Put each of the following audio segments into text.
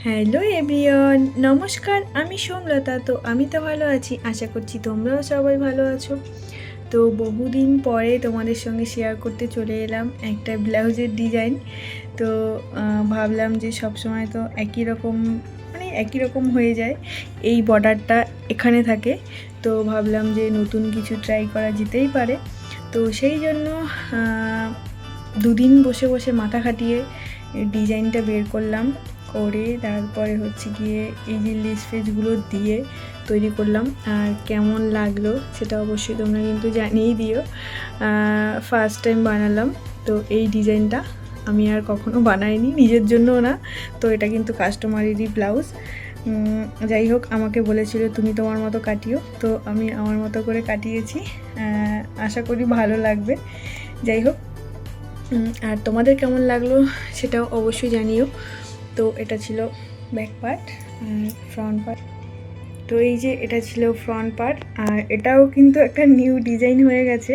Hello everyone, নমস্কার। আমি সোমলতা। তো আমি তো ভালো আছি, আশা করছি তোমরাও সবাই ভালো আছো। তো বহুদিন পরে তোমাদের সঙ্গে শেয়ার করতে চলে এলাম একটা ব্লাউজের ডিজাইন। তো ভাবলাম যে সব সময় তো একই রকম হয়ে যায়, এই বর্ডারটা এখানে থাকে। তো ভাবলাম যে নতুন কিছু ট্রাই করা যেতেই পারে। তো সেই জন্য দুদিন বসে বসে মাথা খাটিয়ে ডিজাইনটা বের করলাম, করে তারপরে হচ্ছে গিয়ে এই যে লেস ফেসগুলো দিয়ে তৈরি করলাম। আর কেমন লাগলো সেটা অবশ্যই তোমরা কিন্তু জানিয়েই দিও। ফার্স্ট টাইম বানালাম তো এই ডিজাইনটা, আমি আর কখনো বানাইনি, নিজের জন্যও না। তো এটা কিন্তু কাস্টমারেরই ব্লাউজ। যাই হোক, আমাকে বলেছিল তুমি তোমার মতো কাটিও, তো আমি আমার মতো করে কাটিয়েছি। আশা করি ভালো লাগবে। যাই হোক, আর তোমাদের কেমন লাগলো সেটাও অবশ্যই জানিও। তো এটা ছিল ব্যাক পার্ট আর ফ্রন্ট পার্ট। তো এই যে এটা ছিল ফ্রন্ট পার্ট, আর এটাও কিন্তু একটা নিউ ডিজাইন হয়ে গেছে।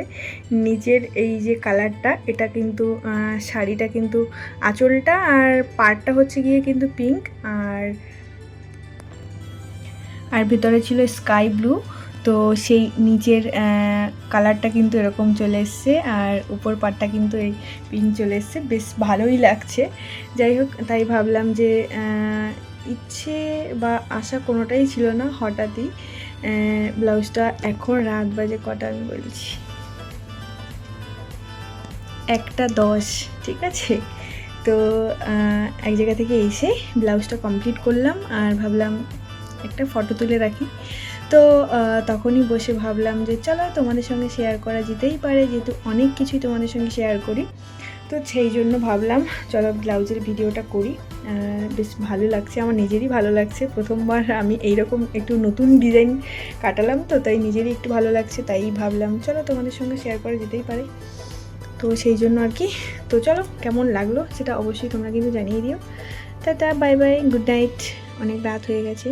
নিচের এই যে কালারটা, এটা কিন্তু শাড়িটা কিন্তু আঁচলটা আর পার্টটা হচ্ছে গিয়ে কিন্তু পিঙ্ক, আর ভিতরে ছিল স্কাই ব্লু। তো সেই নিচের কালারটা কিন্তু এরকম চলে এসছে, আর উপর পাটটা কিন্তু এই পিঙ্ক চলে এসছে, বেশ ভালোই লাগছে। যাই হোক, তাই ভাবলাম যে ইচ্ছে বা আশা কোনোটাই ছিল না, হঠাৎই ব্লাউজটা, এখন রাত বাজে কটা আমি বলছি, 1:10, ঠিক আছে। তো এক জায়গা থেকে এসে ব্লাউজটা কমপ্লিট করলাম, আর ভাবলাম একটা ফটো তুলে রাখি। তো তখনই বসে ভাবলাম যে চলো তোমাদের সঙ্গে শেয়ার করা যেতেই পারে, যেহেতু অনেক কিছুই তোমাদের সঙ্গে শেয়ার করি। তো সেই জন্য ভাবলাম চলো ব্লাউজের ভিডিওটা করি। বেশ ভালো লাগছে, আমার নিজেরই ভালো লাগছে। প্রথমবার আমি এইরকম একটু নতুন ডিজাইন কাটালাম, তো তাই নিজেরই একটু ভালো লাগছে। তাই ভাবলাম চলো তোমাদের সঙ্গে শেয়ার করা যেতেই পারে, তো সেই জন্য আর কি। তো চলো, কেমন লাগলো সেটা অবশ্যই তোমরা কিন্তু জানিয়ে দিও। Tata, bye bye, good night, অনেক রাত হয়ে গেছে।